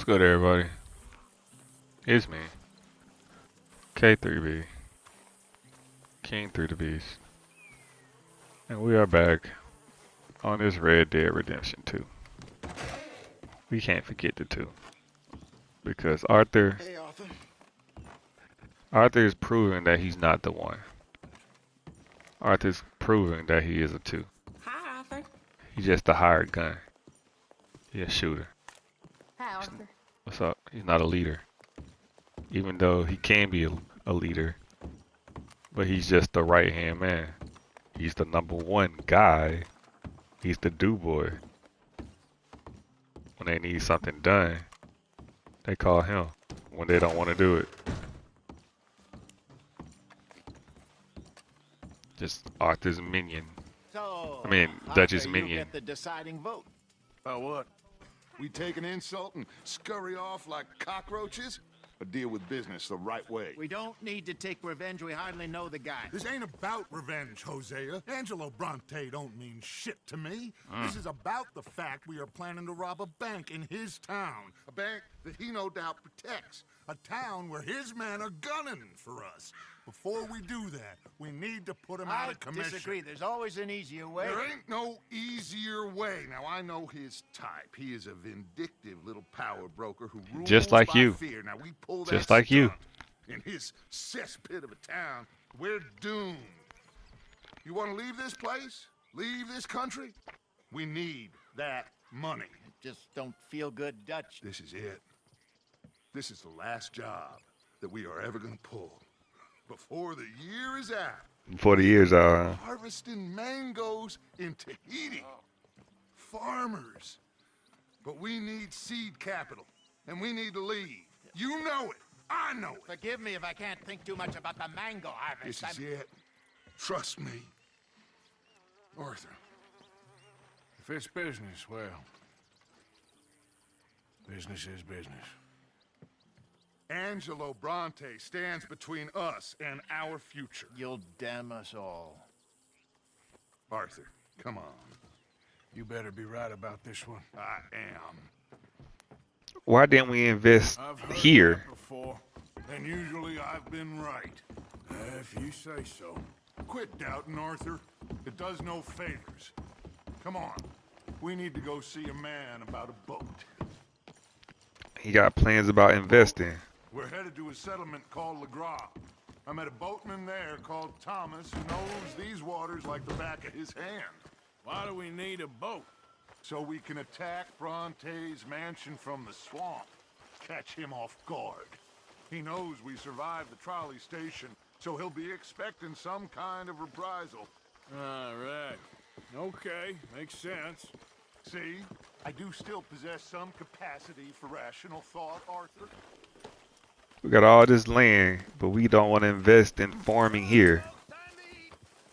good, everybody? It's me, K3B, King through the Beast, and we are back on this Red Dead Redemption 2. We can't forget the 2 because Arthur is proving that he's not the one. Arthur's proving that he is a 2. Hi, Arthur. He's just a hired gun. He's a shooter. Hi, Arthur. What's up? He's not a leader. Even though he can be a leader. But he's just the right-hand man. He's the #1 guy. He's the do-boy. When they need something done, they call him when they don't want to do it. Just Arthur's minion. So, I mean, Dutch's minion. You get the deciding vote. About what? We take an insult and scurry off like cockroaches? Or deal with business the right way? We don't need to take revenge. We hardly know the guy. This ain't about revenge, Hosea. Angelo Bronte don't mean shit to me. This is about the fact we are planning to rob a bank in his town. A bank that he no doubt protects. A town where his men are gunning for us. Before we do that, we need to put him out I of commission. disagree. There's always an easier way. There ain't no easier way. Now, I know his type. He is a vindictive little power broker who rules Just like by you. fear. Now, we pull that Just like you. stunt in his cesspit of a town, we're doomed. You want to leave this place? Leave this country? We need that money. Just don't feel good, Dutch. This is it. This is the last job that we are ever going to pull. Before the year is out. Before the years are. Harvesting mangoes in Tahiti. Farmers. But we need seed capital. And we need to leave. You know it. I know it. Forgive me if I can't think too much about the mango harvest. This is it. Trust me. Arthur. If it's business, well, business is business. Angelo Bronte stands between us and our future. You'll damn us all. Arthur, come on. You better be right about this one. I am. Why didn't we invest I've heard here? that before, and usually I've been right. If you say so. Quit doubting, Arthur. It does no favors. Come on. We need to go see a man about a boat. He got plans about investing. We're headed to a settlement called LeGras. I met a boatman there called Thomas who knows these waters like the back of his hand. Why do we need a boat? So we can attack Bronte's mansion from the swamp. Catch him off guard. He knows we survived the trolley station, so he'll be expecting some kind of reprisal. All right. Okay, makes sense. See? I do still possess some capacity for rational thought, Arthur. We got all this land, but we don't want to invest in farming here.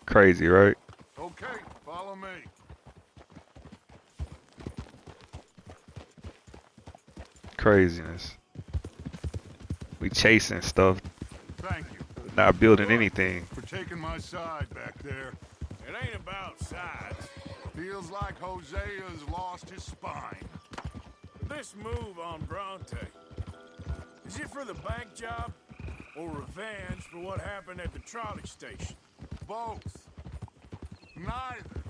Crazy, right? Okay, follow me. Craziness. We chasing stuff, Thank you not building anything. for taking my side back there. It ain't about sides. Feels like Hosea's lost his spine. This move on Bronte, is it for the bank job or revenge for what happened at the trolley station? Both. Neither.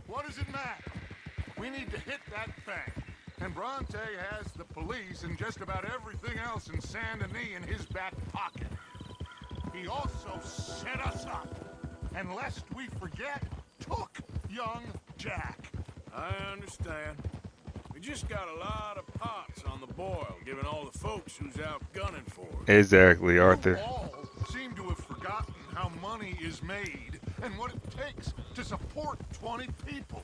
What does it matter? We need to hit that bank. And Bronte has the police and just about everything else in Saint Denis in his back pocket. He also set us up. And lest we forget, took young Jack. I understand. We just got a lot of pots on the boil, given all the folks who's out gunning for us. Exactly, Arthur. You all seem to have forgotten how money is made and what it takes to support 20 people.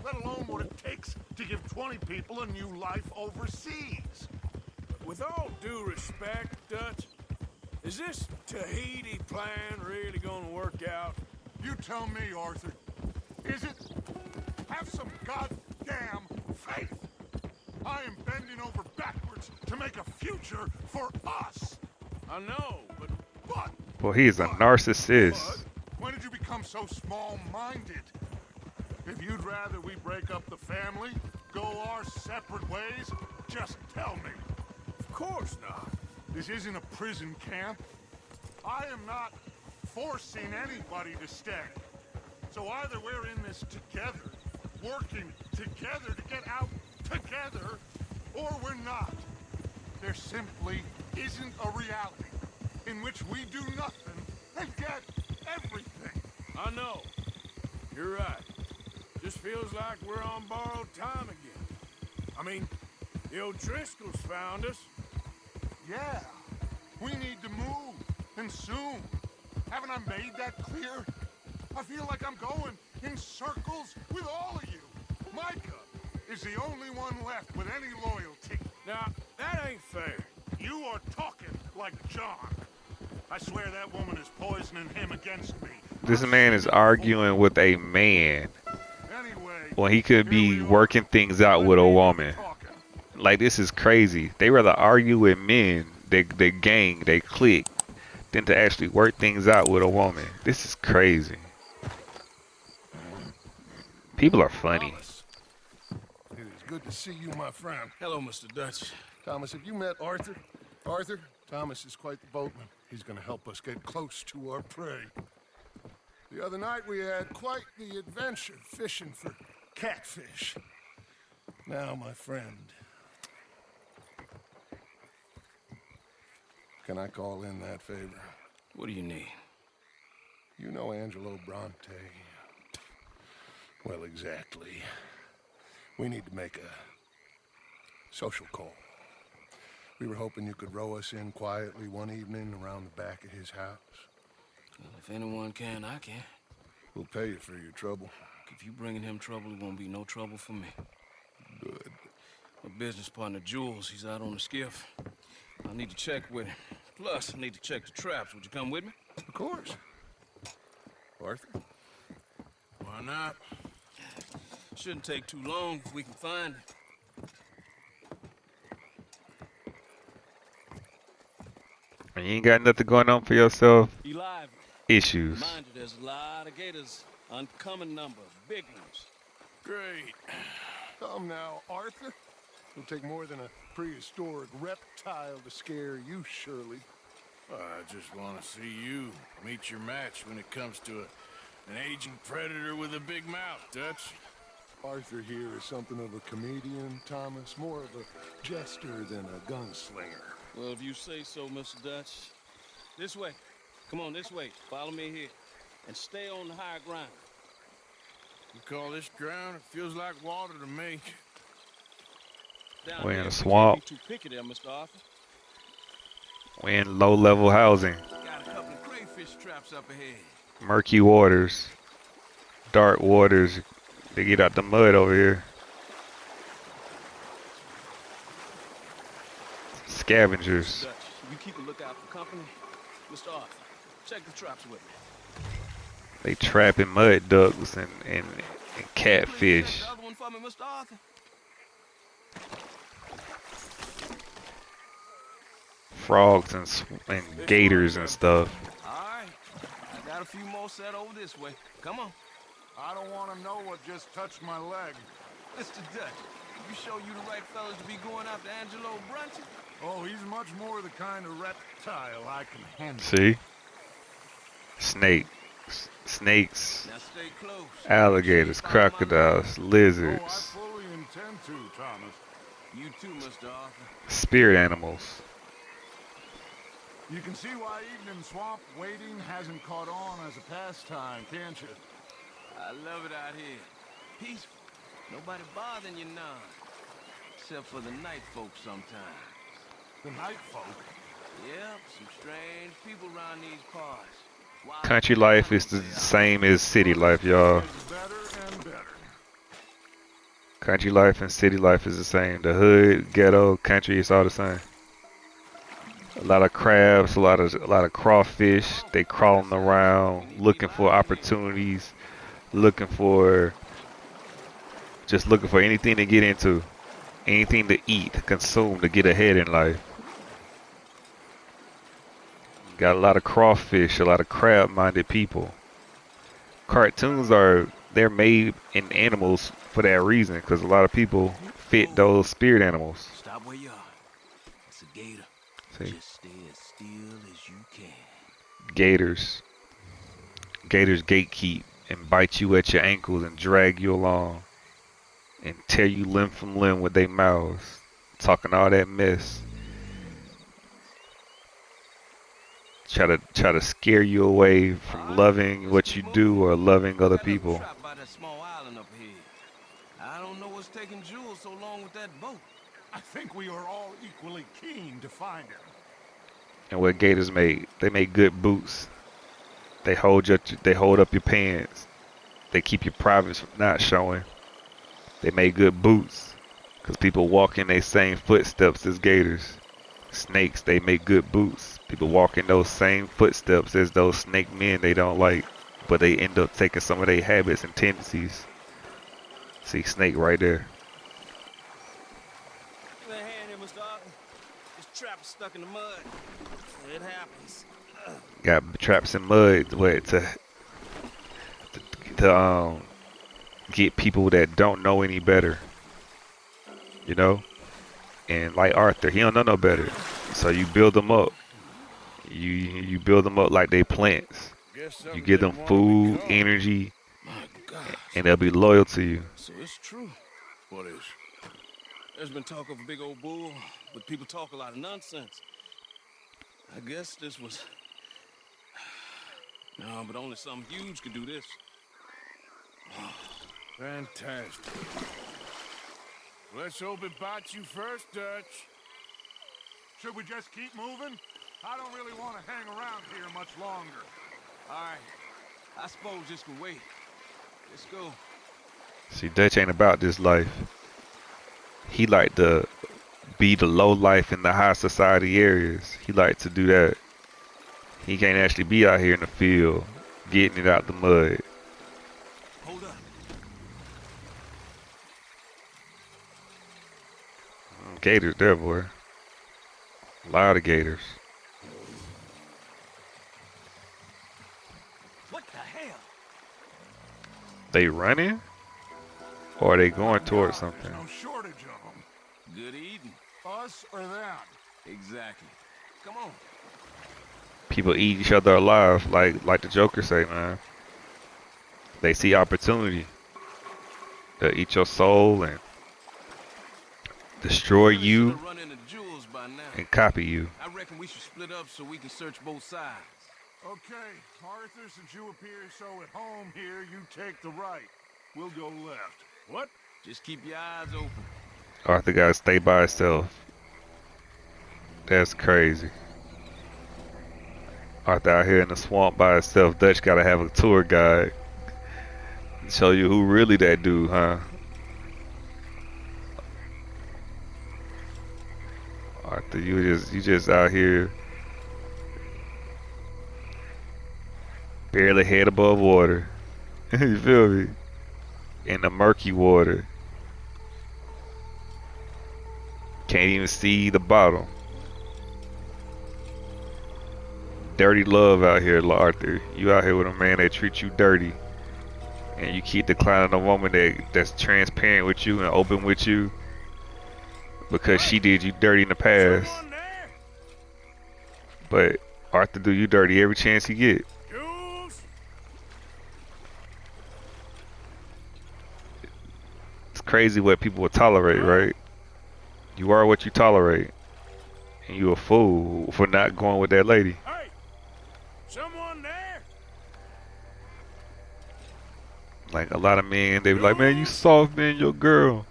Let alone what it takes to give 20 people a new life overseas. With all due respect, Dutch, is this Tahiti plan really gonna work out? You tell me, Arthur. Is it? Have some goddamn faith. I am bending over backwards to make a future for us. I know, but Well, he's a narcissist. When did you become so small-minded? If you'd rather we break up the family, go our separate ways, just tell me. course not. This isn't a prison camp. I am not forcing anybody to stay. So either we're in this together, working together to get out together, or we're not. There simply isn't a reality in which we do nothing and get everything. I know. You're right. Just feels like we're on borrowed time again. I mean, the O'Driscolls found us. Yeah, we need to move, and soon. Haven't I made that clear? I feel like I'm going in circles with all of you. Micah is the only one left with any loyalty. Now, that ain't fair. You are talking like John. I swear that woman is poisoning him against me. This man is arguing with a man Anyway, when he could here be we are. working things out with a woman. Talking. Like, this is crazy. They rather argue with men, they gang, they clique, than to actually work things out with a woman. This is crazy. People are funny. Thomas, it is good to see you, my friend. Hello, Mr. Dutch. Thomas, have you met Arthur? Arthur? Thomas is quite the boatman. He's gonna help us get close to our prey. The other night we had quite the adventure fishing for catfish. Now, my friend, can I call in that favor? What do you need? You know Angelo Bronte. Well, exactly. We need to make a social call. We were hoping you could row us in quietly one evening around the back of his house. Well, if anyone can, I can. We'll pay you for your trouble. If you bringing him trouble, it won't be no trouble for me. Good. My business partner, Jules, he's out on the skiff. I need to check with him. Plus, I need to check the traps. Would you come with me? Of course. Arthur? Why not? Shouldn't take too long if we can find it. And you ain't got nothing going on for yourself. Be live. Issues. Mind you, there's a lot of gators. Uncommon number. Big ones. Great. Come now, Arthur. It'll take more than a prehistoric reptile to scare you, surely. I just want to see you meet your match when it comes to an aging predator with a big mouth, Dutch. Arthur here is something of a comedian, Thomas. More of a jester than a gunslinger. Well, if you say so, Mr. Dutch. This way. Come on, this way. Follow me here. And stay on the higher ground. You call this ground? It feels like water to me. Down We're in there, a we swamp. can't be too picky there, Mr. Arthur. We in low-level housing. Got a couple of crayfish traps up ahead. Murky waters. Dark waters. They get out the mud over here. Scavengers. Dutch, you keep a lookout for company. Mr. Arthur, check the traps with me. They trapping mud ducks and Please catfish. check the other one for me, Mr. Arthur. Frogs and gators and stuff. All right. I got a few more set over this way. Come on. I don't want to know what just touched my leg. Mr. Dutch, you show you the right fellas to be going after Angelo Bronte? Oh, he's much more the kind of reptile I can handle. See? Snakes, Now stay close. alligators, crocodiles, Oh, I lizards, fully intend to, Thomas. You too, Mr. Arthur. spirit animals. You can see why evening swamp wading hasn't caught on as a pastime, can't you? I love it out here. Peaceful. Nobody bothering you none. Except for the night folk sometimes. The night folk. Yep, some strange people around these parts. Wild Country life is the animals, they are. same as city life, y'all. Gets better and better. Country life and city life is the same. The hood, ghetto, country, it's all the same. A lot of crabs, a lot of crawfish. They crawling around, looking for opportunities, looking for anything to get into, anything to eat, to consume, to get ahead in life. Got a lot of crawfish, a lot of crab-minded people. Cartoons they're made in animals for that reason, because a lot of people fit those spirit animals. Stop where you are. It's a gator. See, Just stay as still as you can. gators. Gators gatekeep and bite you at your ankles and drag you along and tear you limb from limb with their mouths, talking all that mess. Try to scare you away from loving what you do or loving other people. Trapped by that small island up here. I don't know what's taking Jules so long with that boat. I think we are all equally keen to find him. And what gators make, they make good boots. They hold up your pants. They keep your privates from not showing. They make good boots because people walk in their same footsteps as gators. Snakes, they make good boots. People walk in those same footsteps as those snake men they don't like, but they end up taking some of their habits and tendencies. See, snake right there. Give me a hand here, Mr. Arthur. This trap is stuck in the mud. It happens. Got traps in mud to get people that don't know any better. You know? And like Arthur, he don't know no better. So you build them up. You build them up like they plants. You give them food, energy, My God. and they'll be loyal to you. So it's true. What is? There's been talk of a big old bull, but people talk a lot of nonsense. I guess this was... No, but only something huge could do this. Fantastic. Let's hope it bites you first, Dutch. Should we just keep moving? I don't really want to hang around here much longer. All right. I suppose this can wait. Let's go. See, Dutch ain't about this life. He like to be the low life in the high society areas. He like to do that. He can't actually be out here in the field, getting it out the mud. Hold up. Gators there, boy. A lot of gators. What the hell? They running? Or are they going towards something? There's no shortage of them. Good eating. Us or them. Exactly. Come on. People eat each other alive, like the Joker say, man. They see opportunity. They'll eat your soul and destroy you Run into Jules by now. and copy you. I reckon we should split up so we can search both sides. Okay, Arthur, since you appear so at home here, you take the right. We'll go left. What? Just keep your eyes open. Arthur gotta stay by himself. That's crazy. Arthur out here in the swamp by himself. Dutch gotta have a tour guide. Show you who really that dude, huh? Arthur, you just out here barely head above water. You feel me? In the murky water. Can't even see the bottom. Dirty love out here, Arthur. You out here with a man that treats you dirty. And you keep declining a woman that's transparent with you and open with you. Because she did you dirty in the past. Someone there? But Arthur do you dirty every chance he get. Jules? It's crazy what people will tolerate, right? You are what you tolerate. And you a fool for not going with that lady. Hey! Someone there? Like a lot of men, they be like, man, you soft, man, your girl.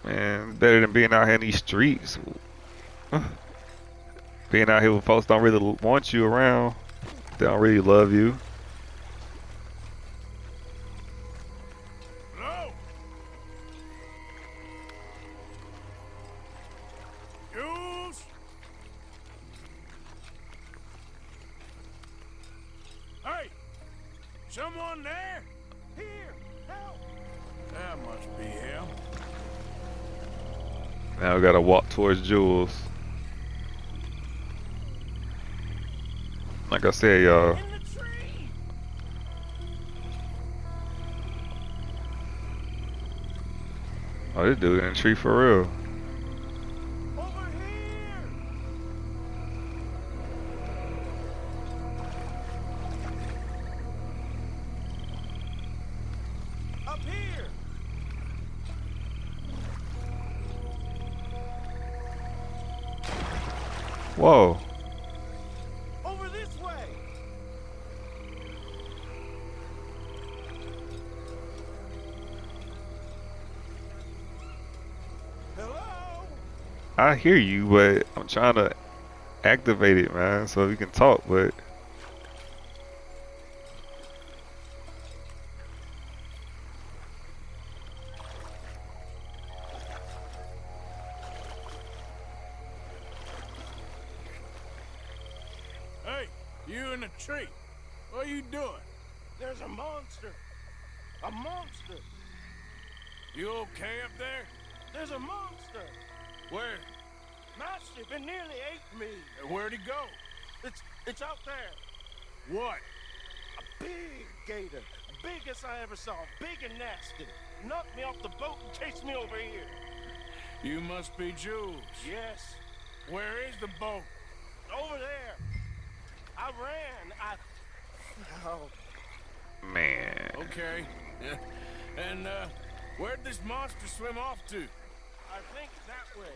Man, better than being out here in these streets. Being out here with folks don't really want you around. They don't really love you. Hello? Jules? Hey! Someone there? Here! Help! That must be him. Now we gotta walk towards Jules. Like I said, y'all. In the tree! Oh, this dude in the tree for real. Over here! Whoa. Over this way. Hello? I hear you, but I'm trying to activate it, man, so we can talk, but Hey, you in the tree. What are you doing? There's a monster. A monster. You okay up there? There's a monster. Where? Massive. It nearly ate me. Where'd he go? It's out there. What? A big gator. Biggest I ever saw. Big and nasty. Knocked me off the boat and chased me over here. You must be Jules. Yes. Where is the boat? Over there. I ran. Oh. man. Okay. Yeah. And, where'd this monster swim off to? I think that way.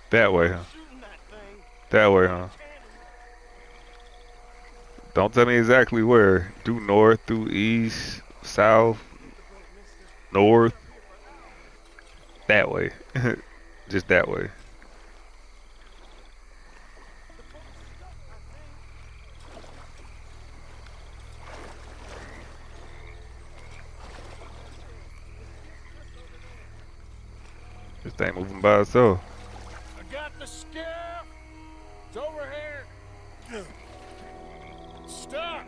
That way, huh? Shooting that thing. That way, huh? Don't tell me exactly where. Due north, due east, south, north. That way. Just that way. This thing moving by itself. I got the skiff. It's over here. Stop.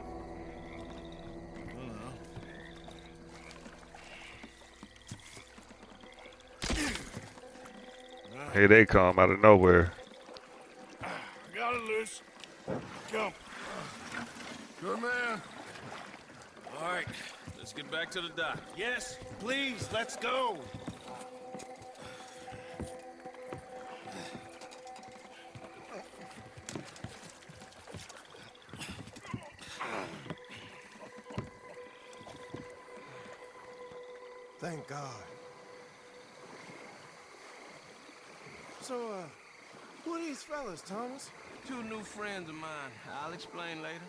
Here they come out of nowhere. Got it loose. Come. Good man. All right, let's get back to the dock. Yes, please, let's go. Thank God. So, who are these fellas, Thomas? Two new friends of mine. I'll explain later.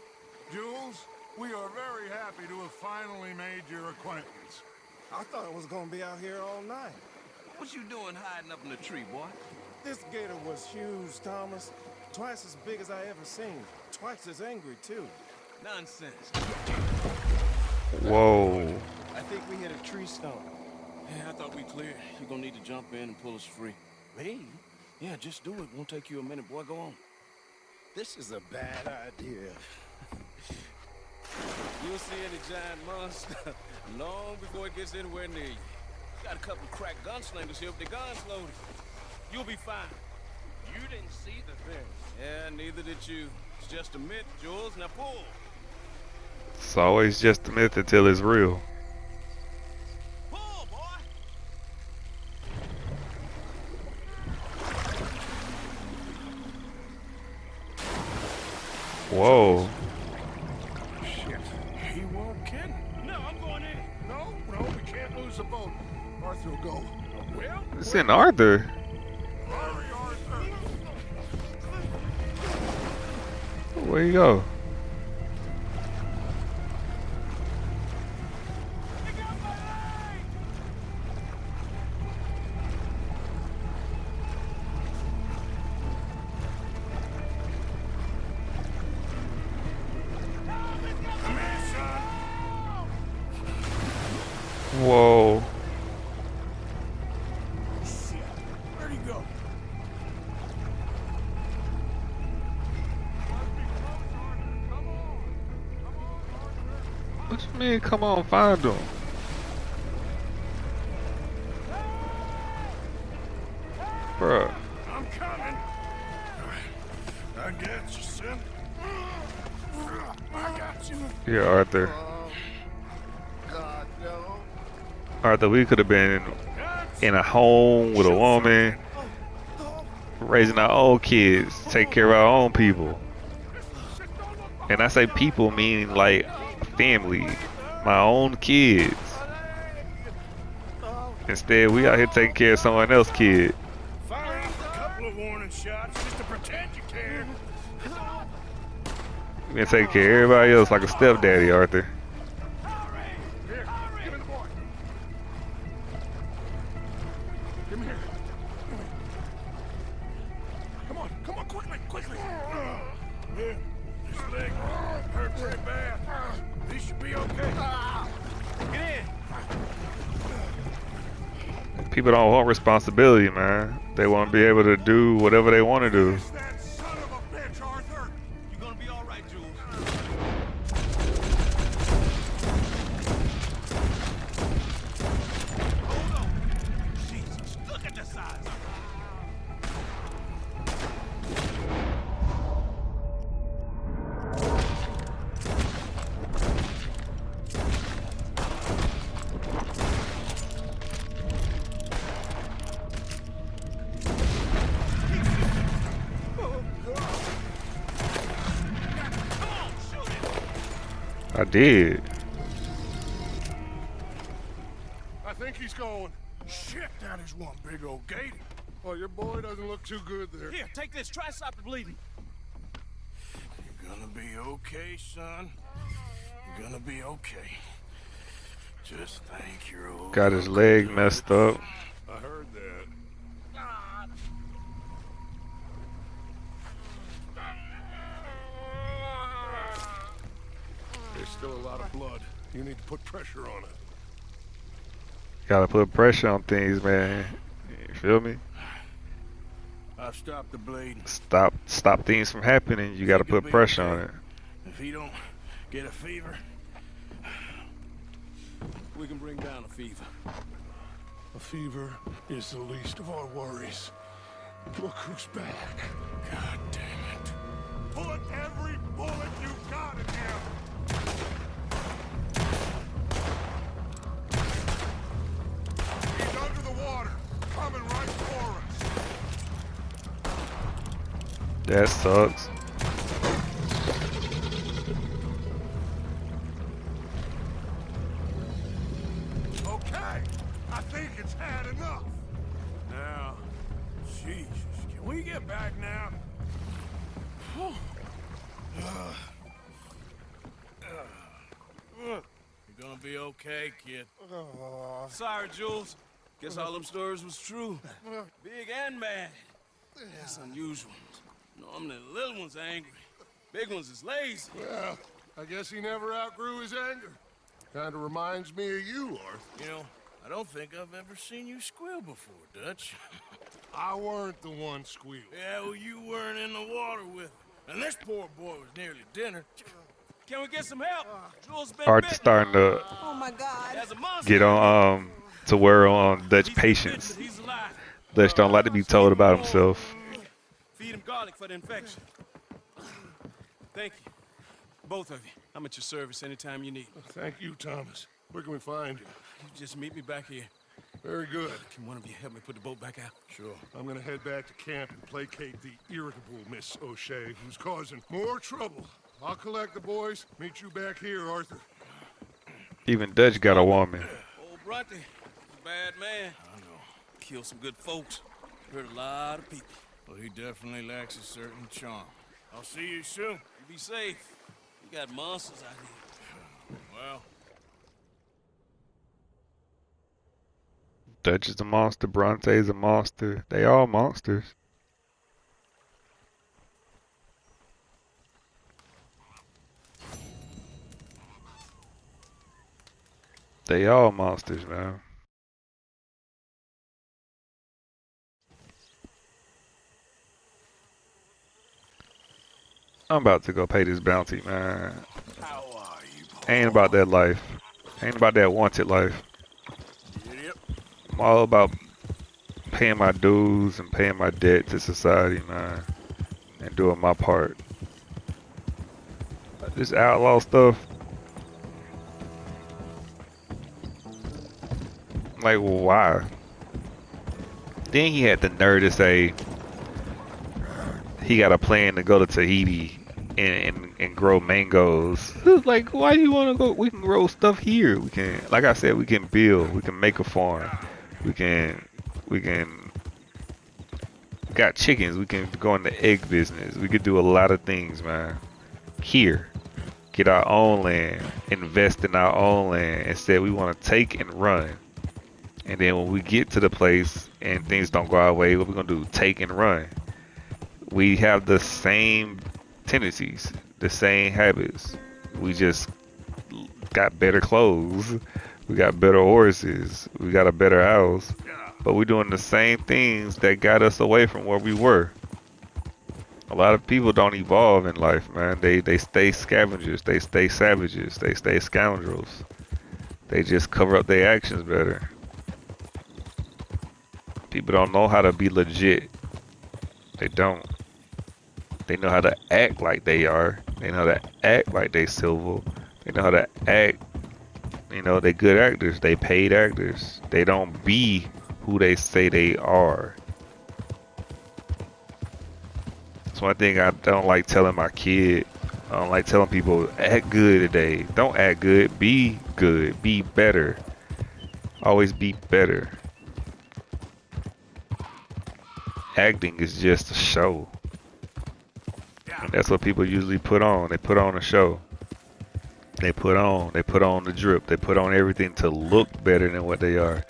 Jules, we are very happy to have finally made your acquaintance. I thought I was gonna be out here all night. What you doing hiding up in the tree, boy? This gator was huge, Thomas. Twice as big as I ever seen. Twice as angry, too. Nonsense. Whoa. I think we hit a tree stump. Yeah, I thought we cleared. You're gonna need to jump in and pull us free. Me? Yeah, just do it. Won't take you a minute, boy. Go on. This is a bad idea. You'll see any giant monster long before it gets anywhere near you. Got a couple crack gunslingers here with their guns loaded. You'll be fine. You didn't see the thing. Yeah, neither did you. It's just a myth, Jules. Now pull. It's always just a myth until it's real. Pull, boy. Whoa. Shit. He won't kidding. No, I'm going in. No, we can't lose the boat. Arthur will go. Well, It's in Arthur. Hurry, Arthur. Where you go? Whoa. shit. Where'd he go? What you mean? Come on, find him. Bruh. I'm coming. I got you, son. I got you. Yeah, Arthur. God, no. Arthur, we could have been in a home with a woman, raising our own kids, take care of our own people. And I say people meaning like family, my own kids. Instead, we out here taking care of someone else's kid. Fired off a couple of warning gunshots just to pretend you care. You can take care of everybody else like a stepdaddy, Arthur. Here, give me the boy. Give me here. Come on, quickly. Yeah, this leg hurt pretty bad. This should be okay. Get in. People don't want responsibility, man. They want to be able to do whatever they want to do. That son of a bitch, Arthur. You're gonna be all right, Jules. Hold on. Jesus, look at the size of it. I did. I think he's going. Shit, that is one big old gate. Oh, your boy doesn't look too good there. Here, take this. Try to stop the bleeding. You're gonna be okay, son. You're gonna be okay. Just thank your old Got his leg messed up. I heard that. There's still a lot of blood. You need to put pressure on it. Gotta put pressure on things, man. You feel me? I've stopped the bleeding. Stop things from happening. You gotta put pressure on it. If he don't get a fever, we can bring down a fever. A fever is the least of our worries. Look who's back. God damn it. Put every bullet you've got in him. He's under the water, coming right for us. That sucks. Okay, I think it's had enough. Now, Jesus, can we get back now? You're gonna be okay, kid. Sorry, Jules. Guess all them stories was true. Big and mad. That's unusual. Normally the little ones are angry. Big ones is lazy. Well, I guess he never outgrew his anger. Kinda reminds me of you, Arthur. You know, I don't think I've ever seen you squeal before, Dutch. I weren't the one squealing. Yeah, well, you weren't in the water with him. And this poor boy was nearly dinner. Can we get some help? Jules been Art's bitten. starting to Oh my God. As a monster. get on to wear on Dutch He's been patience. bitten, but he's alive. Dutch don't like to be told about himself. Feed him garlic for the infection. Thank you. Both of you. I'm at your service anytime you need. Thank you, Thomas. Where can we find you? You just meet me back here. Very good. Can one of you help me put the boat back out? Sure. I'm gonna head back to camp and placate the irritable Miss O'Shea, who's causing more trouble. I'll collect the boys. Meet you back here, Arthur. Even Dutch got a woman. Old Bronte, a bad man. I know. Killed some good folks. Hurt a lot of people. Well, he definitely lacks a certain charm. I'll see you soon. You be safe. You got monsters out here. Well, Dutch is a monster. Bronte's a monster. They all monsters. They all monsters, man. I'm about to go pay this bounty, man. how are you, boy? Ain't about that life. Ain't about that wanted life. Yep. I'm all about paying my dues and paying my debt to society, man. And doing my part. This outlaw stuff. Like, why? Then he had the nerve to say he got a plan to go to Tahiti and grow mangoes. It's like, why do you want to go? We can grow stuff here. We can, like I said, we can build. We can make a farm. We can. got chickens. We can go in the egg business. We could do a lot of things, man. Here, get our own land, invest in our own land. Instead, we want to take and run. And then when we get to the place and things don't go our way, what we're gonna do? Take and run. We have the same tendencies, the same habits. We just got better clothes. We got better horses. We got a better house. But we're doing the same things that got us away from where we were. A lot of people don't evolve in life, man. They stay scavengers. They stay savages. They stay scoundrels. They just cover up their actions better. People don't know how to be legit. They don't. They know how to act like they are. They know how to act like they civil. They know how to act. You know, they good actors. They paid actors. They don't be who they say they are. That's one thing I don't like telling my kid. I don't like telling people, act good today. Don't act good. Be good. Be better. Always be better. Acting is just a show. And that's what people usually put on. They put on a show. They put on the drip. They put on everything to look better than what they are.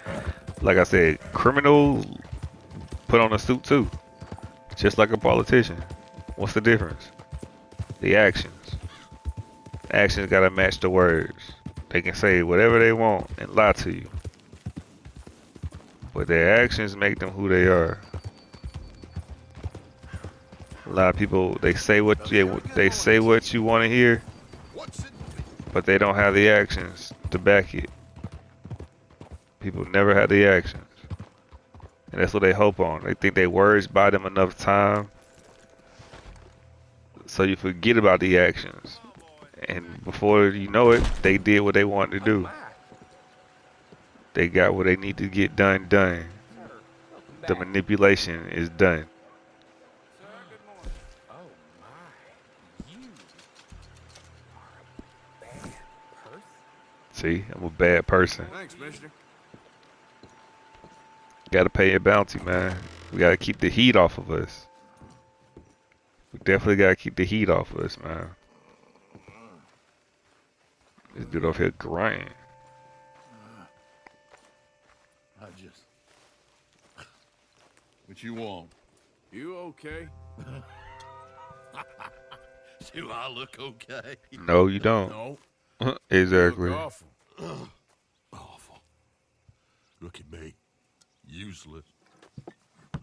Like I said, criminals put on a suit too. Just like a politician. What's the difference? The actions. Actions gotta match the words. They can say whatever they want and lie to you. But their actions make them who they are. A lot of people, they say what you want to hear, but they don't have the actions to back it. People never have the actions. And that's what they hope on. They think their words buy them enough time, so you forget about the actions. And before you know it, they did what they wanted to do. They got what they need to get done. The manipulation is done. See, I'm a bad person. Thanks, mister. Gotta pay a bounty, man. We gotta keep the heat off of us. We definitely gotta keep the heat off of us, man. This dude over here grinding. I just... What you want? You okay? Do I look okay? No, you don't. No. Exactly. You look awful. Awful. Look at me. Useless.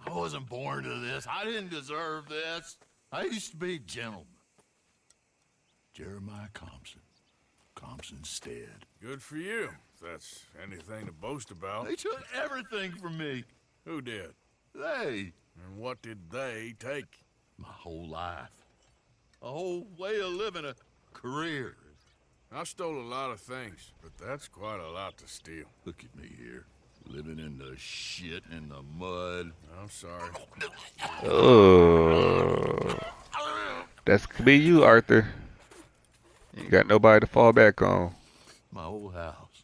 I wasn't born to this. I didn't deserve this. I used to be a gentleman. Jeremiah Compson. Compson Stead. Good for you, if that's anything to boast about. They took everything from me. Who did? They. And what did they take? My whole life. A whole way of living, a career. I stole a lot of things, but that's quite a lot to steal. Look at me here. Living in the shit and the mud. I'm sorry. Oh, that's could be you, Arthur. You got nobody to fall back on. My old house.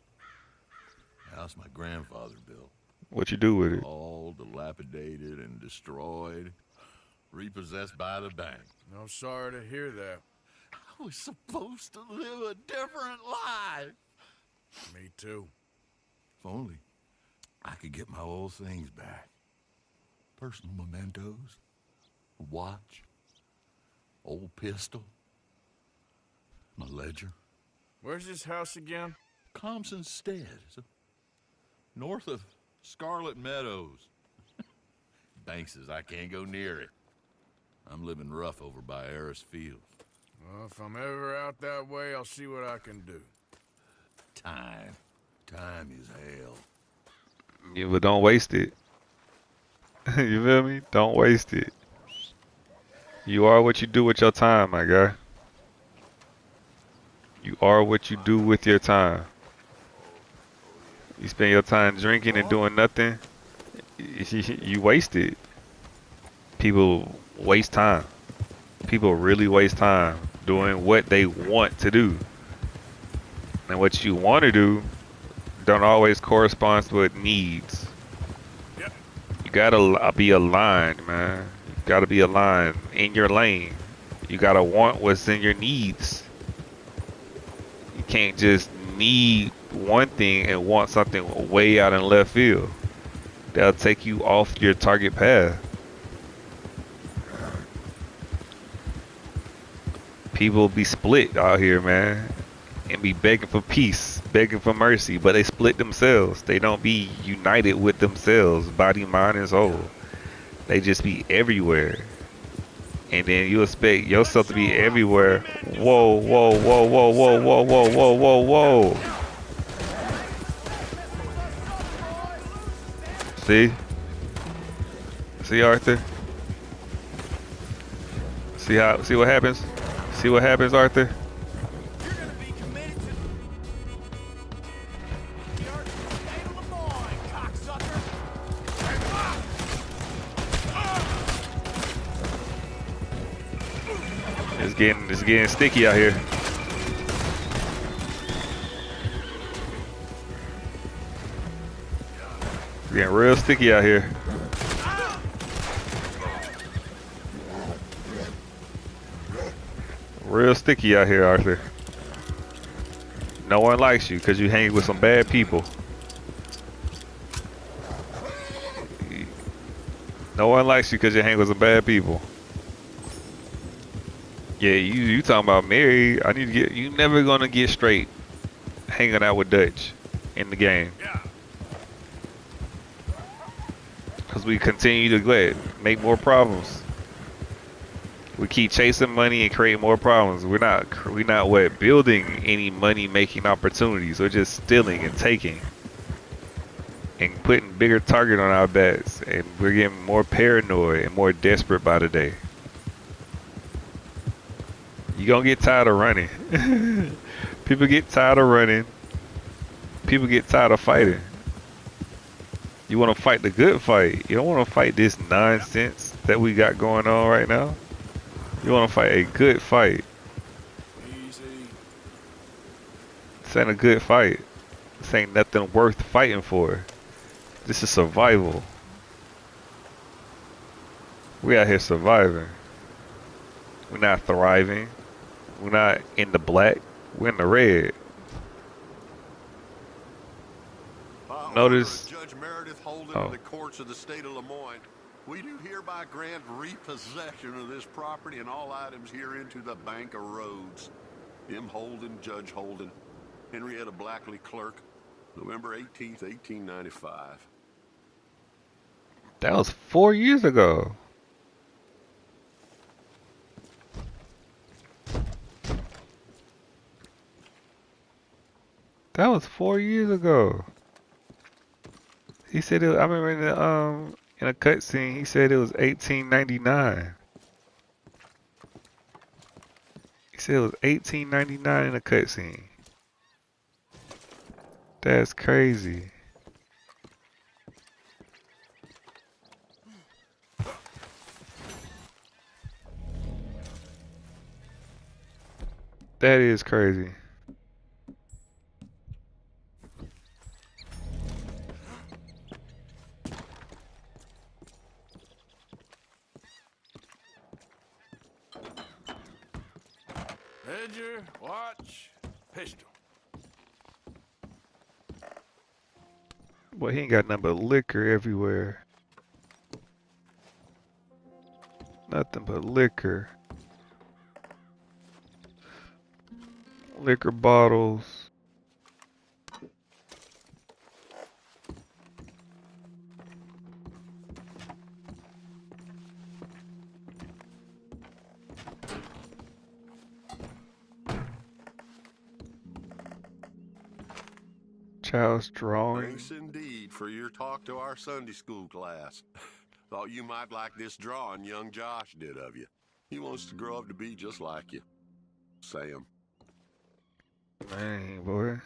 House my grandfather built. What you do with it? All dilapidated and destroyed. Repossessed by the bank. I'm sorry to hear that. I was supposed to live a different life. Me too. If only I could get my old things back. Personal mementos. A watch. Old pistol. My ledger. Where's this house again? Compson Stead. North of Scarlet Meadows. Bank says I can't go near it. I'm living rough over by Harris Fields. Well, if I'm ever out that way, I'll see what I can do. Time. Time is hell. Yeah, but don't waste it. You feel me? Don't waste it. You are what you do with your time, my guy. You are what you do with your time. You spend your time drinking and doing nothing, you waste it. People waste time. People really waste time doing what they want to do. And what you want to do don't always correspond with needs. Yep. You gotta be aligned, man. You gotta be aligned in your lane. You gotta want what's in your needs. You can't just need one thing and want something way out in left field. That'll take you off your target path. People be split out here, man, and be begging for peace, begging for mercy, but they split themselves. They don't be united with themselves, body, mind, and soul. They just be everywhere. And then you expect yourself to be everywhere. Whoa, whoa, whoa, whoa, whoa, whoa, whoa, whoa, whoa, whoa. See? See, Arthur? See what happens? See what happens, Arthur? You're gonna be committed to the State of Lemoyne, cocksucker! It's getting sticky out here. It's getting real sticky out here. Real sticky out here, Arthur. No one likes you because you hang with some bad people. No one likes you because you hang with some bad people. Yeah, you talking about Mary? I need to get. You never gonna get straight hanging out with Dutch in the game. Because we continue to make more problems. We keep chasing money and creating more problems. We're not building any money making opportunities. We're just stealing and taking and putting bigger target on our backs, and we're getting more paranoid and more desperate by the day. You gonna get tired of running. People get tired of running. People get tired of fighting. You want to fight the good fight. You don't want to fight this nonsense that we got going on right now. You want to fight a good fight. Easy. This ain't a good fight. This ain't nothing worth fighting for. This is survival. We out here surviving. We're not thriving. We're not in the black. We're in the red. Notice. Judge Meredith Holden in the courts of the state of Lemoyne. We do hereby grant repossession of this property and all items herein to the Bank of Roads. M. Holden, Judge Holden, Henrietta Blackley, clerk, November 18th, 1895. That was 4 years ago. That was 4 years ago. He said it, I remember in a cutscene he said it was 1899. He said it was 1899 in a cutscene. That's crazy. That is crazy. Ledger, watch, pistol. Boy, he ain't got nothing but liquor everywhere. Nothing but liquor. Liquor bottles. Child's drawing. Thanks indeed for your talk to our Sunday school class. Thought you might like this drawing young Josh did of you. He wants to grow up to be just like you. Sam. Man, boy.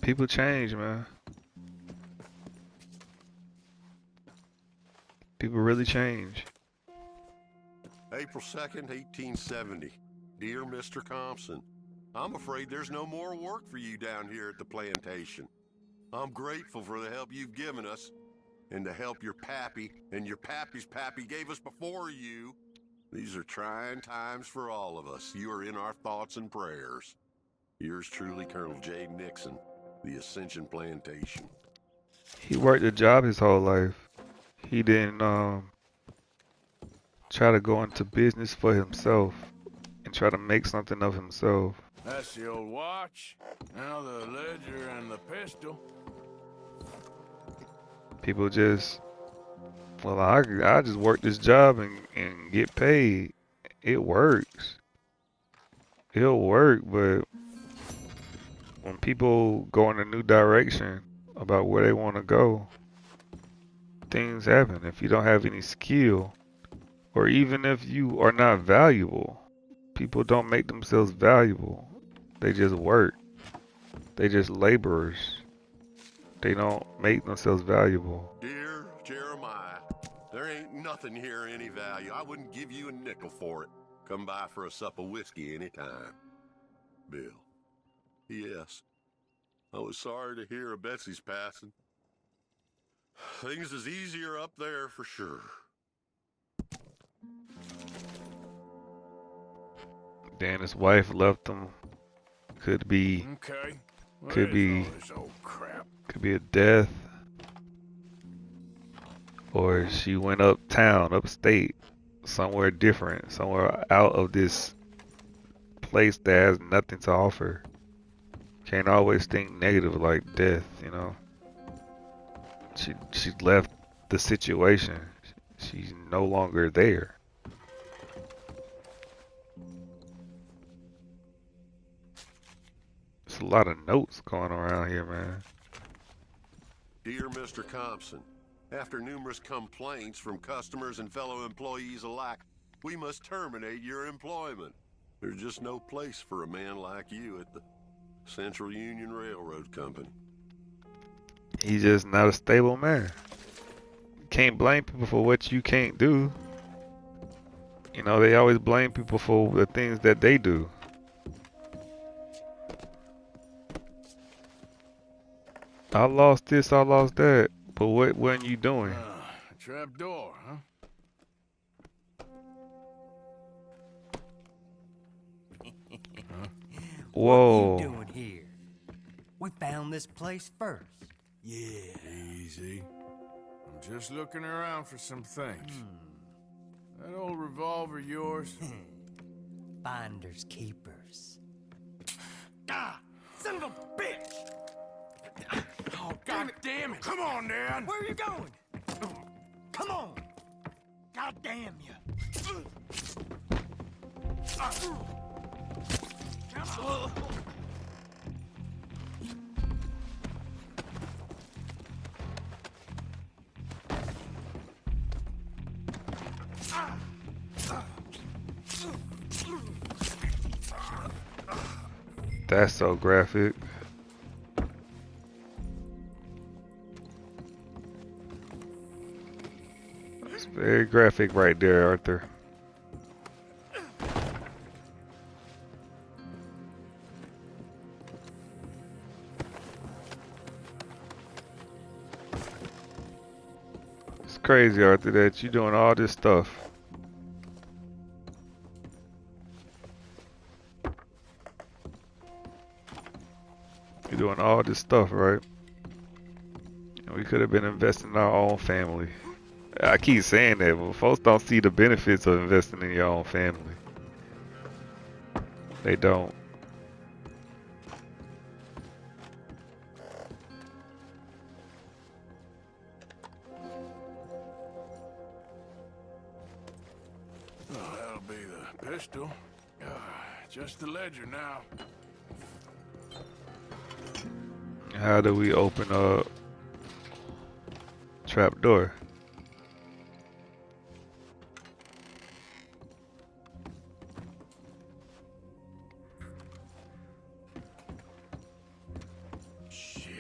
People change, man. People really change. April 2nd, 1870. Dear Mr. Thompson, I'm afraid there's no more work for you down here at the plantation. I'm grateful for the help you've given us, and the help your pappy and your pappy's pappy gave us before you. These are trying times for all of us. You are in our thoughts and prayers. Yours truly, Colonel J. Nixon, the Ascension Plantation. He worked a job his whole life. He didn't try to go into business for himself and try to make something of himself. That's the old watch. Now the ledger and the pistol. People just, well, I just work this job and get paid. It works. It'll work, but when people go in a new direction about where they want to go, things happen. If you don't have any skill, or even if you are not valuable, people don't make themselves valuable. They just work. They just laborers. They don't make themselves valuable. Dear Jeremiah, there ain't nothing here any value. I wouldn't give you a nickel for it. Come by for a sup of whiskey anytime. Bill. P.S. I was sorry to hear of Betsy's passing. Things is easier up there for sure. Then his wife left him. Could be Okay. What Could is be- all this old crap? could be a death, or she went uptown, upstate, somewhere different, somewhere out of this place that has nothing to offer. Can't always think negative like death, you know. She left the situation. She's no longer there. There's a lot of notes going around here, man. Dear Mr. Compson, after numerous complaints from customers and fellow employees alike, we must terminate your employment. There's just no place for a man like you at the Central Union Railroad Company. He's just not a stable man. Can't blame people for what you can't do. You know, they always blame people for the things that they do. I lost this, I lost that. But what weren't you doing? A trap door, huh? Whoa. What you doing here? We found this place first. Yeah. Easy. I'm just looking around for some things. That old revolver yours? Finders keepers. Ah! Son of a bitch! Oh, God damn it! Come on, Dad! Where are you going? Come on! God damn you! Come on! That's so graphic. That's very graphic right there, Arthur. It's crazy, Arthur, that you're doing all this stuff. You're doing all this stuff, right? And we could have been investing in our own family. I keep saying that, but folks don't see the benefits of investing in your own family. They don't. Oh, that'll be the pistol. Just the ledger now. How do we open up trap door? Shit.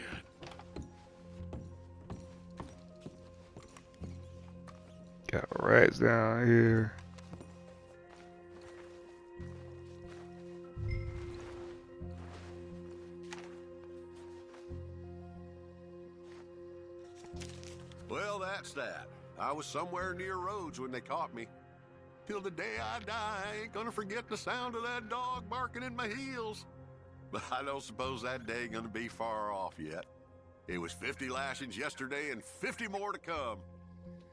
Got rats down here. That's that. I was somewhere near Rhodes when they caught me. Till the day I die, I ain't gonna forget the sound of that dog barking in my heels. But I don't suppose that day ain't gonna be far off yet. It was 50 lashings yesterday and 50 more to come.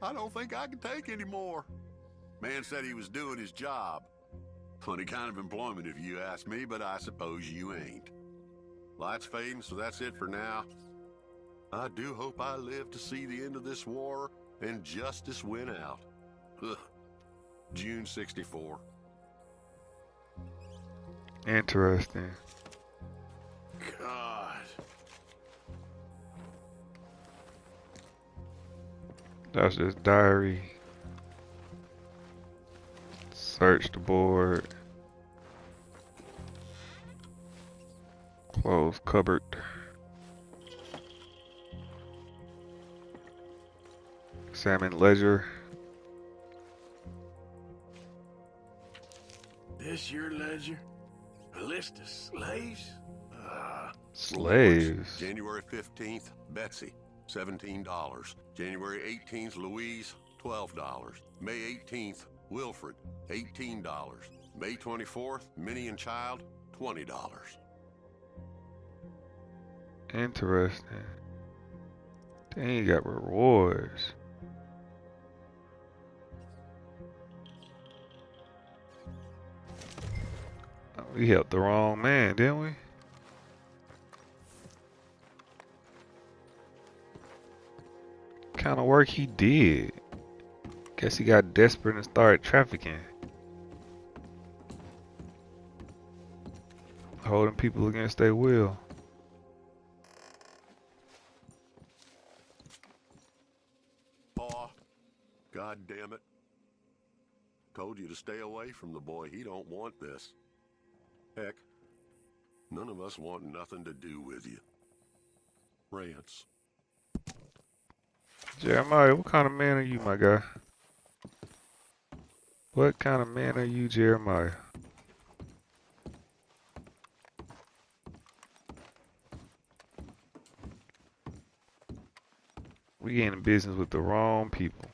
I don't think I can take any more. Man said he was doing his job. Funny kind of employment if you ask me, but I suppose you ain't. Light's fading, so that's it for now. I do hope I live to see the end of this war and justice win out. Ugh. June 64. Interesting. God. That's his diary. Search the board. Close cupboard. Examine ledger. This your ledger? A list of slaves? Slaves. January 15th, Betsy, $17. January 18th, Louise, $12. May 18th, Wilfred, $18. May 24th, Minnie and Child, $20. Interesting. Dang, you got rewards. Oh, we helped the wrong man, didn't we? Kind of work he did. Guess he got desperate and started trafficking. Holding people against their will. Paw, God damn it. Told you to stay away from the boy. He don't want this. Heck, none of us want nothing to do with you. Rance. Jeremiah, what kind of man are you, my guy? What kind of man are you, Jeremiah? We get in business with the wrong people,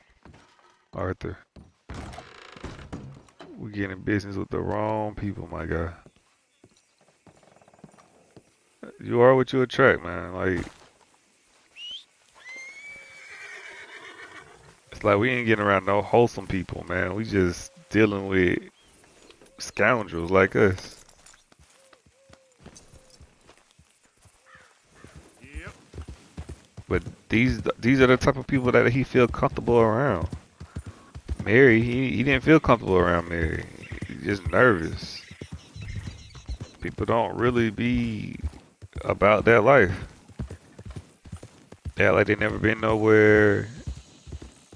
Arthur. We get in business with the wrong people, my guy. You are what you attract, man. Like, it's like we ain't getting around no wholesome people, man. We just dealing with scoundrels like us. Yep. But these are the type of people that he feel comfortable around. Mary, he didn't feel comfortable around Mary. He's just nervous. People don't really be about that life. They act like they never been nowhere.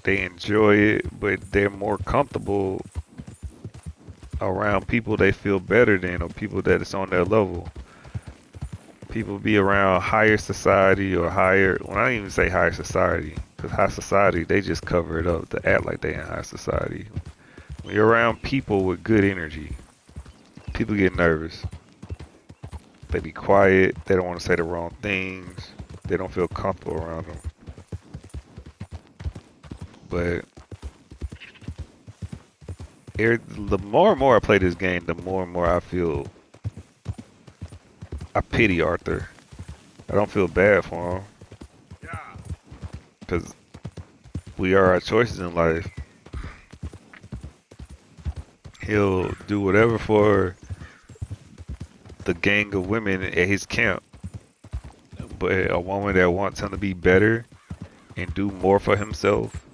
They enjoy it, but they're more comfortable around people they feel better than, or people that is on their level. People be around higher society or higher, well, I don't even say higher society, because high society, they just cover it up to act like they in high society. When you're around people with good energy, people get nervous. They be quiet, they don't want to say the wrong things, they don't feel comfortable around them. But the more and more I play this game, the more and more I feel, I pity Arthur. I don't feel bad for him. Because we are our choices in life. He'll do whatever for the gang of women at his camp. But a woman that wants him to be better and do more for himself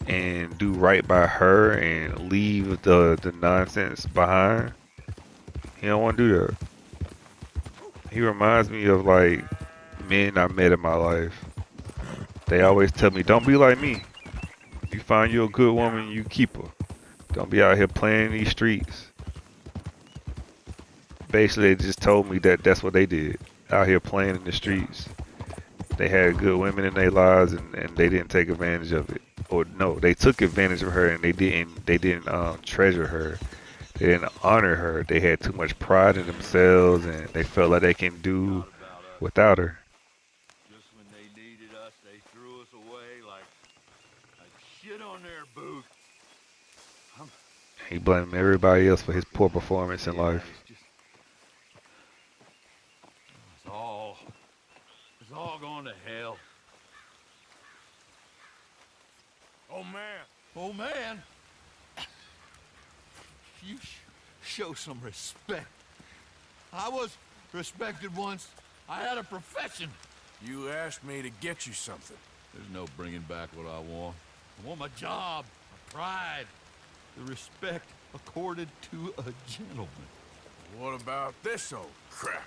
and do right by her and leave the nonsense behind, he don't want to do that. He reminds me of like men I met in my life. They always tell me, don't be like me. You find you a good woman, you keep her. Don't be out here playing in these streets. Basically, they just told me that that's what they did. Out here playing in the streets. They had good women in their lives and they didn't take advantage of it. Or no, they took advantage of her and they didn't treasure her. They didn't honor her. They had too much pride in themselves and they felt like they can do without her. Just when they needed us, they threw us away like shit on there, Booth. He blaming everybody else for his poor performance in life. It's all going to hell. Oh, man. Oh, man. You show some respect. I was respected once. I had a profession. You asked me to get you something. There's no bringing back what I want. I want my job, my pride, the respect accorded to a gentleman. What about this old crap?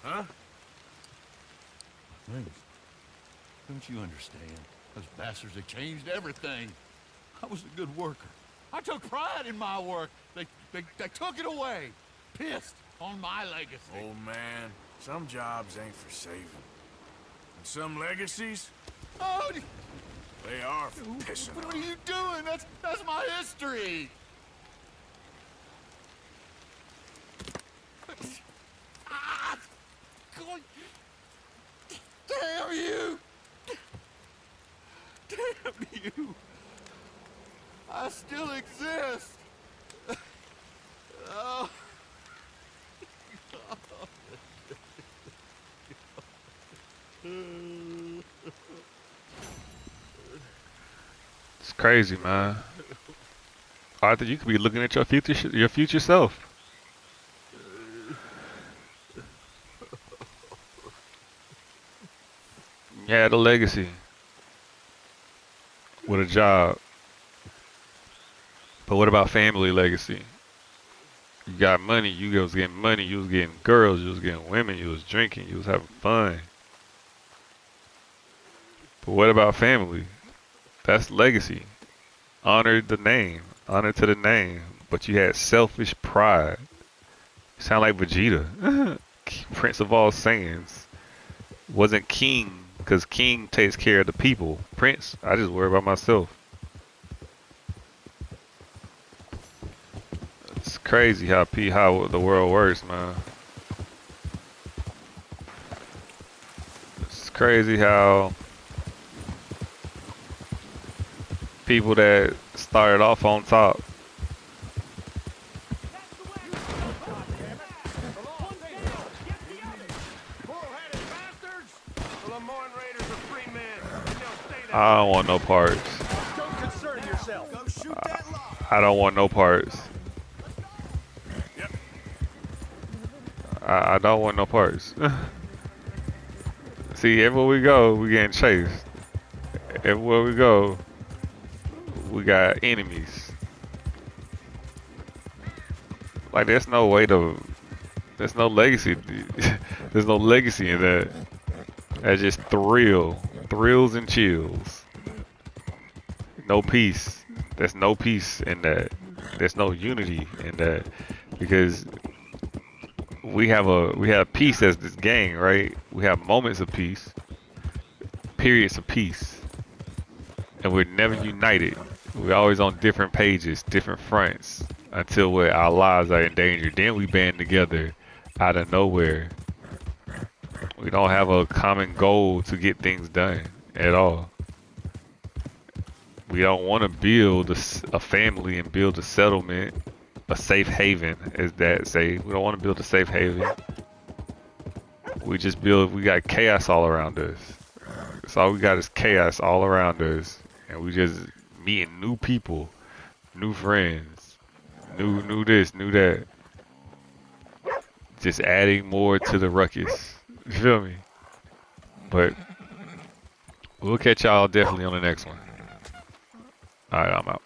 Huh? Things. Don't you understand? Those bastards, they changed everything. I was a good worker. I took pride in my work. They took it away. Pissed on my legacy. Oh, man. Some jobs ain't for saving. And some legacies, Oh, they are for pissing what on. are you doing? That's my history. Ah, God. Damn you! Damn you! I still exist. Oh. It's crazy, man. Arthur, you could be looking at your future self. You had a legacy with a job. But what about family legacy? You got money, you was getting money, you was getting girls, you was getting women, you was drinking, you was having fun. But what about family? That's legacy. Honor the name. Honor to the name. But you had selfish pride. You sound like Vegeta. Prince of all Saiyans. Wasn't king, because king takes care of the people. Prince, I just worry about myself. It's crazy how the world works, man. It's crazy how people that started off on top I don't want no parts. Don't concern yourself. Go shoot that lock. I don't want no parts. I don't want no parts. See, everywhere we go, we getting chased. Everywhere we go, we got enemies. Like, there's no way to... There's no legacy. There's no legacy in that. That's just thrills and chills. No peace. There's no peace in that. There's no unity in that, because we have peace as this gang, right? We have moments of peace, periods of peace, and we're never united. We're always on different pages, different fronts, until where our lives are in danger. Then we band together out of nowhere. We don't have a common goal to get things done at all. We don't want to build a family and build a settlement, a safe haven, as that say. We don't want to build a safe haven. We got chaos all around us. So all we got is chaos all around us, and we just meeting new people, new friends, new this, new that. Just adding more to the ruckus. You feel me? But we'll catch y'all definitely on the next one. Alright, I'm out.